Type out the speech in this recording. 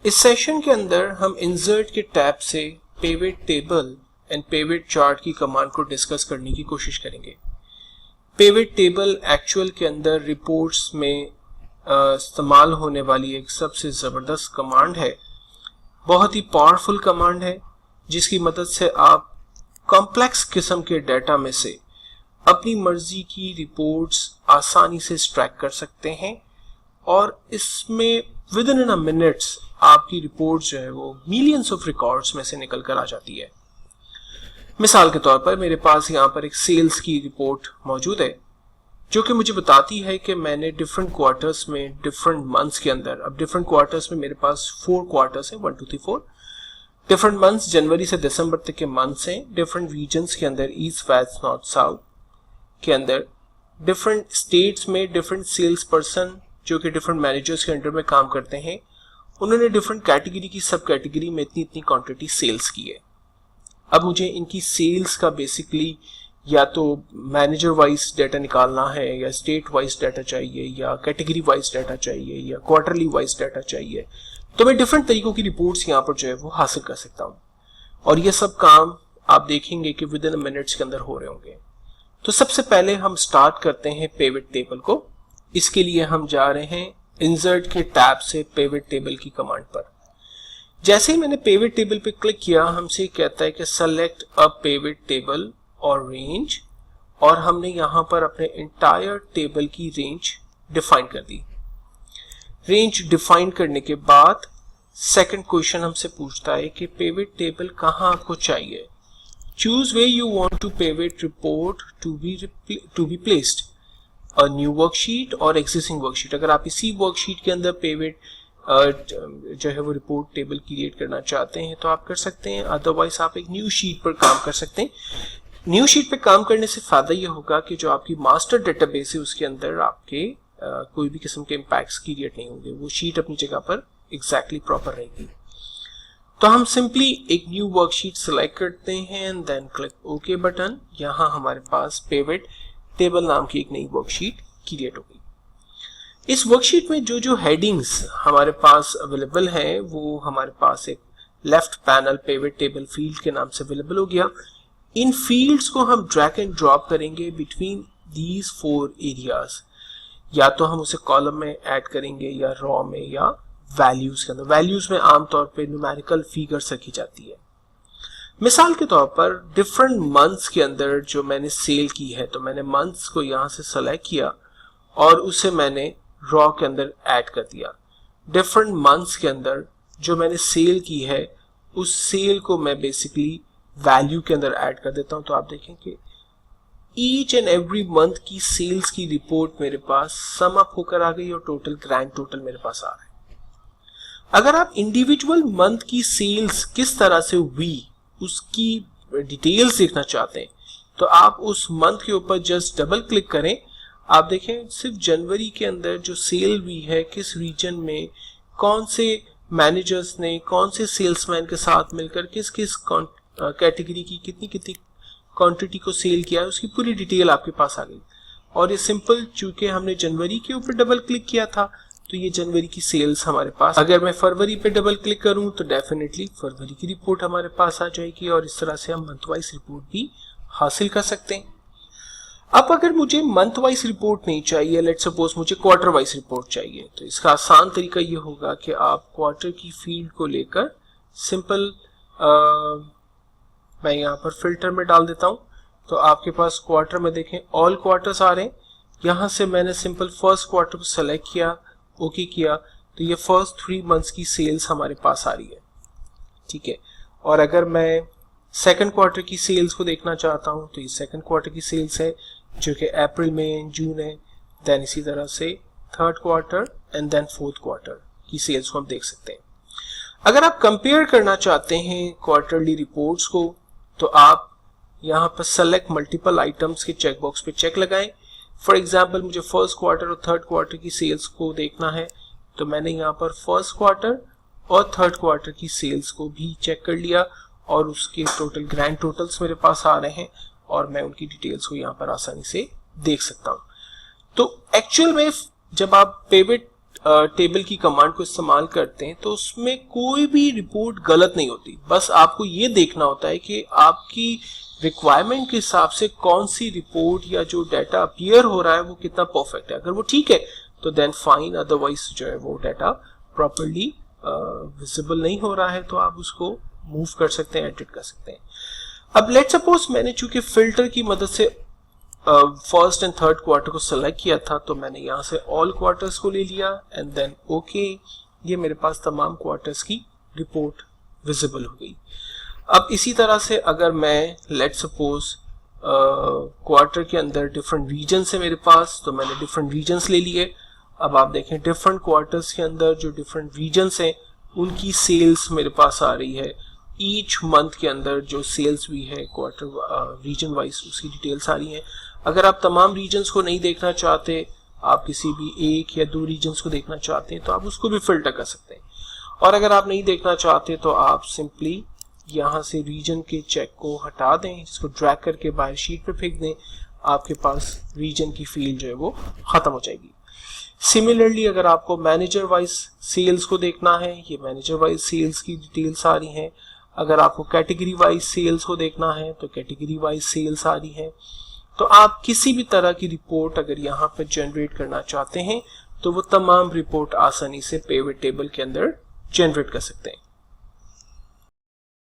इस सेशन के अंदर हम इंसर्ट के टैब से pivot table and pivot chart की कमांड को डिस्कस करने की कोशिश करेंगे। पिवट टेबल एक्चुअल के अंदर रिपोर्ट्स में इस्तेमाल होने वाली एक सबसे ज़बरदस्त कमांड है। बहुत ही पावरफुल कमांड है जिसकी मदद से आप कॉम्प्लेक्स किस्म के डाटा में से अपनी मर्जी की रिपोर्ट्स आसानी से एक्सट्रैक्ट कर सकते हैं और इसमें विद इन अ मिनट्स आपकी रिपोर्ट जो है वो मिलियंस ऑफ रिकॉर्ड्स में से निकल कर आ जाती है। मिसाल के तौर पर मेरे पास यहाँ पर एक सेल्स की रिपोर्ट मौजूद है जो कि मुझे बताती है कि मैंने डिफरेंट क्वार्टर्स में डिफरेंट मंथ्स के अंदर, अब डिफरेंट क्वार्टर्स में मेरे पास 4 क्वार्टर्स हैं, 1 2 3 4 डिफरेंट मंथ्स, जनवरी से दिसंबर तक के मंथ्स हैं। डिफरेंट रीजन्स के अंदर, ईस्ट वेस्ट नॉर्थ साउथ के अंदर, डिफरेंट स्टेट्स में डिफरेंट सेल्स पर्सन जो कि डिफरेंट मैनेजर्स के अंडर में काम करते हैं, उन्होंने डिफरेंट कैटेगरी की सब कैटेगरी में इतनी इतनी क्वांटिटी सेल्स की है। अब मुझे इनकी सेल्स का बेसिकली या तो मैनेजर वाइज डाटा निकालना है, या स्टेट वाइज डाटा चाहिए, या कैटेगरी वाइज डाटा चाहिए, या क्वार्टरली वाइज डाटा चाहिए। तो मैं डिफरेंट तरीकों की रिपोर्ट्स यहाँ पर जो है वो हासिल कर सकता हूँ और ये सब काम आप देखेंगे कि विद इन मिनट्स के अंदर हो रहे होंगे। तो सबसे पहले हम स्टार्ट करते हैं पिवट टेबल को। इसके लिए हम जा रहे हैं इंसर्ट के टैब से पिवट टेबल की कमांड पर। जैसे ही मैंने पिवट टेबल पे क्लिक किया, हमसे कहता है कि सेलेक्ट अ पिवट टेबल और रेंज, और हमने यहाँ पर अपने इंटायर टेबल की रेंज डिफाइन कर दी। रेंज डिफाइन करने के बाद सेकंड क्वेश्चन हमसे पूछता है कि पिवट टेबल कहाँ आपको चाहिए। Choose where you want to pivot report to be placed, a new worksheet और एग्जिस्टिंग वर्कशीट। अगर आप इसी वर्कशीट के अंदर पिवट जो है वो रिपोर्ट टेबल क्रिएट करना चाहते हैं तो आप कर सकते हैं, अदरवाइज आप एक न्यू शीट पर काम कर सकते हैं। न्यू शीट पे काम करने से फायदा ये होगा कि जो आपकी मास्टर डेटाबेस है उसके अंदर आपके कोई भी किस्म के इम्पैक्ट्स क्रिएट नहीं होंगे, वो शीट अपनी जगह पर एग्जैक्टली प्रॉपर रहेगी। तो हम सिंपली एक न्यू वर्कशीट सेलेक्ट करते हैं and then click okay button. यहाँ हमारे पास पिवट टेबल नाम की एक नई वर्कशीट क्रिएट हो गई। इस वर्कशीट में जो जो हेडिंग्स हमारे पास अवेलेबल हैं वो हमारे पास एक left panel pivot table field के नाम से अवेलेबल हो गया। इन फील्ड्स को हम ड्रैग एंड ड्रॉप करेंगे बिटवीन दीज 4 एरियाज। या तो हम उसे कॉलम में ऐड करेंगे या रॉ में या वैल्यूज के अंदर। वैल्यूज में आमतौर पे न्यूमेरिकल फिगर्स रखी जाती है। मिसाल के तौर पर डिफरेंट मंथ्स के अंदर जो मैंने सेल की है, तो मैंने मंथ्स को यहाँ से सेलेक्ट किया और उसे मैंने रॉ के अंदर ऐड कर दिया। डिफरेंट मंथ्स के अंदर जो मैंने सेल की है उस सेल को मैं बेसिकली वैल्यू के अंदर ऐड कर देता हूँ। तो आप देखें कि ईच एंड एवरी मंथ की सेल्स की रिपोर्ट मेरे पास सम अप होकर आ गई और टोटल ग्रैंड टोटल मेरे पास आ रहा है। अगर आप इंडिविजुअल मंथ की सेल्स किस तरह से हुई उसकी डिटेल्स देखना चाहते हैं तो आप उस मंथ के ऊपर जस्ट डबल क्लिक करें। आप देखें सिर्फ जनवरी के अंदर जो सेल हुई है, किस रीजन में, कौन से मैनेजर्स ने कौन से सेल्समैन के साथ मिलकर किस किस कैटेगरी की कितनी कितनी क्वांटिटी को सेल किया है, उसकी पूरी डिटेल आपके पास आ गई। और ये सिंपल, चूंकि हमने जनवरी के ऊपर डबल क्लिक किया था तो ये जनवरी की सेल्स हमारे पास। अगर मैं फरवरी पे डबल क्लिक करूं तो डेफिनेटली फरवरी की रिपोर्ट हमारे पास आ जाएगी और इस तरह से हम मंथ वाइज रिपोर्ट भी हासिल कर सकते हैं। अब अगर मुझे मंथ वाइज रिपोर्ट नहीं चाहिए, लेट सपोज मुझे क्वार्टर वाइज रिपोर्ट चाहिए, तो इसका आसान तरीका ये होगा कि आप क्वार्टर की फील्ड को लेकर सिंपल मैं यहाँ पर फिल्टर में डाल देता हूँ। तो आपके पास क्वार्टर में देखें ऑल क्वार्टर्स आ रहे हैं। यहाँ से मैंने सिंपल फर्स्ट क्वार्टर को सेलेक्ट किया, ओके किया, तो ये फर्स्ट 3 मंथ्स की सेल्स हमारे पास आ रही है। ठीक है। और अगर मैं सेकंड क्वार्टर की सेल्स को देखना चाहता हूँ तो ये सेकंड क्वार्टर की सेल्स है जो कि अप्रैल में, जून है। देन इसी तरह से third quarter and then fourth quarter की सेल्स को हम देख सकते हैं। अगर आप कंपेयर करना चाहते हैं क्वार्टरली रिपोर्ट्स को तो आप यहाँ पर सेलेक्ट मल्टीपल आइटम्स के चेकबॉक्स पे चेक लगाएं। फॉर एग्जाम्पल मुझे फर्स्ट क्वार्टर और थर्ड क्वार्टर की सेल्स को देखना है तो मैंने यहाँ पर फर्स्ट क्वार्टर और थर्ड क्वार्टर की सेल्स को भी चेक कर लिया और उसके टोटल ग्रैंड टोटल्स मेरे पास आ रहे हैं और मैं उनकी डिटेल्स को यहाँ पर आसानी से देख सकता हूँ। तो एक्चुअल में जब आप पिवट टेबल की कमांड को इस्तेमाल करते हैं तो उसमें कोई भी रिपोर्ट गलत नहीं होती। बस आपको ये देखना होता है कि आपकी रिक्वायरमेंट के हिसाब से कौन सी रिपोर्ट या जो डाटा अपीयर हो रहा है वो कितना परफेक्ट है। अगर वो ठीक है तो देन फाइन, अदरवाइज जो है वो डाटा प्रॉपर्ली विजिबल नहीं हो रहा है तो आप उसको मूव कर सकते हैं, एडिट कर सकते हैं। अब लेट सपोज मैंने चूंकि फिल्टर की मदद से फर्स्ट एंड थर्ड क्वार्टर को सेलेक्ट किया था तो मैंने यहाँ से ऑल क्वार्टर्स को ले लिया एंड देन ओके, ये मेरे पास तमाम क्वार्टर्स की रिपोर्ट विजिबल हो गई। अब इसी तरह से अगर मैं लेट सपोज क्वार्टर के अंदर डिफरेंट रीजन है मेरे पास, तो मैंने डिफरेंट रीजन्स ले लिए। अब आप देखें डिफरेंट क्वार्टर्स के अंदर जो डिफरेंट रीजन्स हैं उनकी सेल्स मेरे पास आ रही है। ईच मंथ के अंदर जो सेल्स हुई है क्वार्टर रीजन वाइज उसकी डिटेल्स आ रही हैं। अगर आप तमाम रीजन्स को नहीं देखना चाहते, आप किसी भी एक या दो रीजन्स को देखना चाहते हैं तो आप उसको भी फिल्टर कर सकते हैं। और अगर आप नहीं देखना चाहते तो आप सिंपली यहाँ से रीजन के चेक को हटा दें, इसको ड्रैग करके बाहर शीट पे फेंक दें, आपके पास रीजन की फील्ड जो है वो खत्म हो जाएगी। सिमिलरली अगर आपको मैनेजर वाइज सेल्स को देखना है, ये मैनेजर वाइज सेल्स की डिटेल्स आ रही हैं। अगर आपको कैटेगरी वाइज सेल्स को देखना है तो कैटेगरी वाइज सेल्स आ रही है। तो आप किसी भी तरह की रिपोर्ट अगर यहाँ पर जनरेट करना चाहते हैं तो वो तमाम रिपोर्ट आसानी से पिवट टेबल के अंदर जनरेट कर सकते हैं।